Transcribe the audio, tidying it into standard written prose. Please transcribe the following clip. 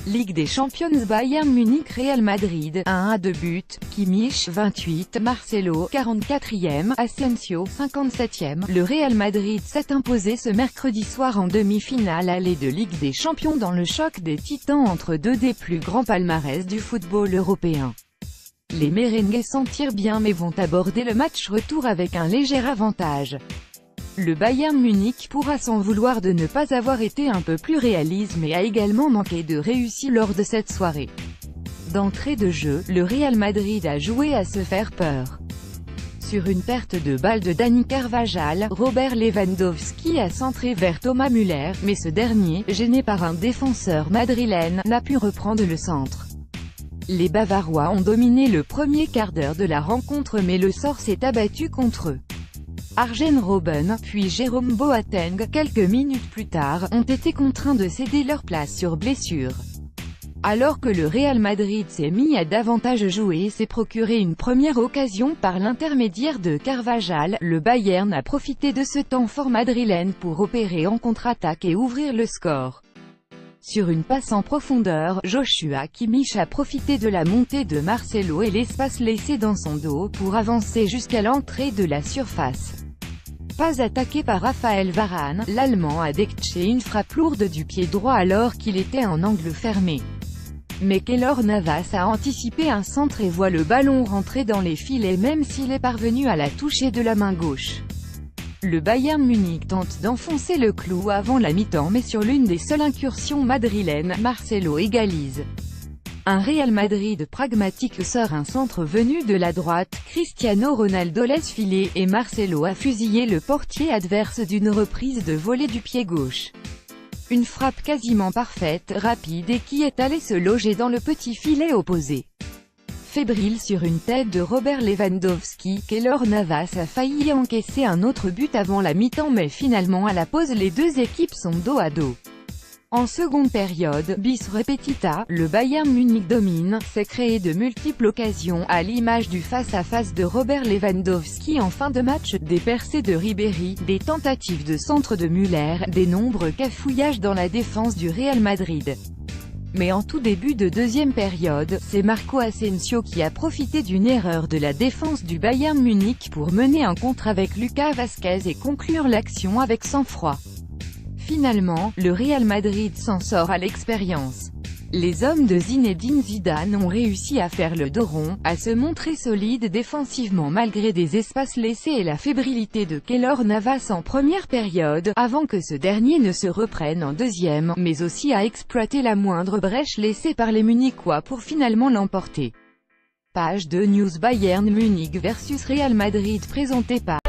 Ligue des Champions, Bayern Munich Real Madrid, 1-2 buts, Kimmich 28, Marcelo 44e, Asensio 57e. Le Real Madrid s'est imposé ce mercredi soir en demi-finale aller de Ligue des Champions dans le choc des titans entre deux des plus grands palmarès du football européen. Les merengues s'en tirent bien mais vont aborder le match retour avec un léger avantage. Le Bayern Munich pourra s'en vouloir de ne pas avoir été un peu plus réaliste mais a également manqué de réussite lors de cette soirée. D'entrée de jeu, le Real Madrid a joué à se faire peur. Sur une perte de balle de Dani Carvajal, Robert Lewandowski a centré vers Thomas Müller, mais ce dernier, gêné par un défenseur madrilène, n'a pu reprendre le centre. Les Bavarois ont dominé le premier quart d'heure de la rencontre mais le sort s'est abattu contre eux. Arjen Robben, puis Jérôme Boateng, quelques minutes plus tard, ont été contraints de céder leur place sur blessure. Alors que le Real Madrid s'est mis à davantage jouer et s'est procuré une première occasion par l'intermédiaire de Carvajal, le Bayern a profité de ce temps fort madrilène pour opérer en contre-attaque et ouvrir le score. Sur une passe en profondeur, Joshua Kimmich a profité de la montée de Marcelo et l'espace laissé dans son dos pour avancer jusqu'à l'entrée de la surface. Pas attaqué par Raphaël Varane, l'Allemand a déclenché une frappe lourde du pied droit alors qu'il était en angle fermé. Mais Keylor Navas a anticipé un centre et voit le ballon rentrer dans les filets même s'il est parvenu à la toucher de la main gauche. Le Bayern Munich tente d'enfoncer le clou avant la mi-temps mais sur l'une des seules incursions madrilènes, Marcelo égalise. Un Real Madrid pragmatique sort un centre venu de la droite, Cristiano Ronaldo laisse filer, et Marcelo a fusillé le portier adverse d'une reprise de volée du pied gauche. Une frappe quasiment parfaite, rapide et qui est allée se loger dans le petit filet opposé. Fébrile sur une tête de Robert Lewandowski, Keylor Navas a failli encaisser un autre but avant la mi-temps mais finalement à la pause les deux équipes sont dos à dos. En seconde période, bis repetita, le Bayern Munich domine, s'est créé de multiples occasions à l'image du face-à-face de Robert Lewandowski en fin de match, des percées de Ribéry, des tentatives de centre de Müller, des nombreux cafouillages dans la défense du Real Madrid. Mais en tout début de deuxième période, c'est Marco Asensio qui a profité d'une erreur de la défense du Bayern Munich pour mener un contre avec Lucas Vazquez et conclure l'action avec sang-froid. Finalement, le Real Madrid s'en sort à l'expérience. Les hommes de Zinedine Zidane ont réussi à faire le dos rond, à se montrer solides défensivement malgré des espaces laissés et la fébrilité de Keylor Navas en première période, avant que ce dernier ne se reprenne en deuxième, mais aussi à exploiter la moindre brèche laissée par les Munichois pour finalement l'emporter. Page 2 News Bayern Munich vs Real Madrid présentée par